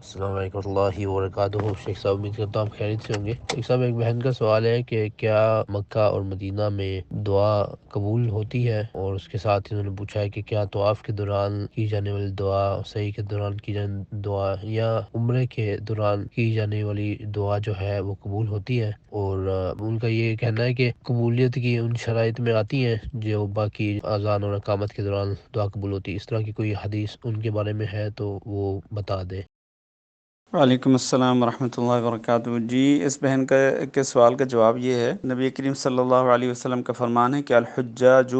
السلام علیکم اللہ وبرکاتہ۔ شیخ صاحب امید کرتا ہوں آپ خیریت سے ہوں گے۔ شیخ صاحب ایک بہن کا سوال ہے کہ کیا مکہ اور مدینہ میں دعا قبول ہوتی ہے، اور اس کے ساتھ انہوں نے پوچھا ہے کہ کیا طواف کے دوران کی جانے والی دعا، سعی کے دوران کی جانے دعا یا عمرے کے دوران کی جانے والی دعا جو ہے وہ قبول ہوتی ہے، اور ان کا یہ کہنا ہے کہ قبولیت کی ان شرائط میں آتی ہیں جو باقی اذان اور اقامت کے دوران دعا قبول ہوتی ہے۔ اس طرح کی کوئی حدیث ان کے بارے میں ہے تو وہ بتا دیں۔ وعلیکم السلام ورحمۃ اللہ وبرکاتہ۔ جی، اس بہن کے سوال کا جواب یہ ہے، نبی کریم صلی اللہ علیہ وسلم کا فرمان ہے کہ الحجاج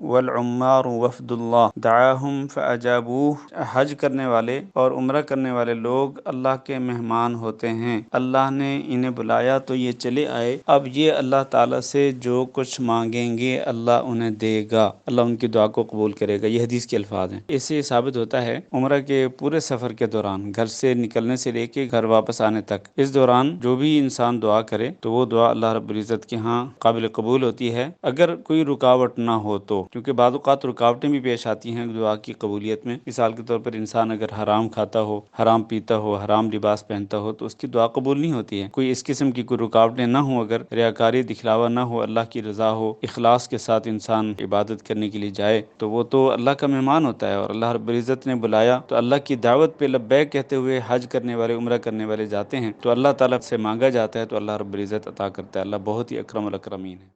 والعمار وفد اللہ دعاہم فاجابوہ، حج کرنے والے اور عمرہ کرنے والے لوگ اللہ کے مہمان ہوتے ہیں، اللہ نے انہیں بلایا تو یہ چلے آئے، اب یہ اللہ تعالیٰ سے جو کچھ مانگیں گے اللہ انہیں دے گا، اللہ ان کی دعا کو قبول کرے گا۔ یہ حدیث کے الفاظ ہیں۔ اس سے یہ ثابت ہوتا ہے عمرہ کے پورے سفر کے دوران، گھر سے نکلنے سے لے کے گھر واپس آنے تک، اس دوران جو بھی انسان دعا کرے تو وہ دعا اللہ رب العزت کے ہاں قابل قبول ہوتی ہے، اگر کوئی رکاوٹ نہ ہو تو، کیونکہ بعض اوقات رکاوٹیں بھی پیش آتی ہیں دعا کی قبولیت میں۔ مثال کے طور پر انسان اگر حرام کھاتا ہو، حرام پیتا ہو، حرام لباس پہنتا ہو تو اس کی دعا قبول نہیں ہوتی ہے۔ کوئی اس قسم کی کوئی رکاوٹیں نہ ہوں، اگر ریاکاری دکھلاوا نہ ہو، اللہ کی رضا ہو، اخلاص کے ساتھ انسان عبادت کرنے کے لیے جائے تو وہ تو اللہ کا مہمان ہوتا ہے، اور اللہ رب العزت نے بلایا تو اللہ کی دعوت پہ لبیک کہتے ہوئے حج کرنے والے، عمرہ کرنے والے جاتے ہیں تو اللہ تعالیٰ سے مانگا جاتا ہے تو اللہ رب العزت عطا کرتا ہے۔ اللہ بہت ہی اکرم الاکرمین ہے۔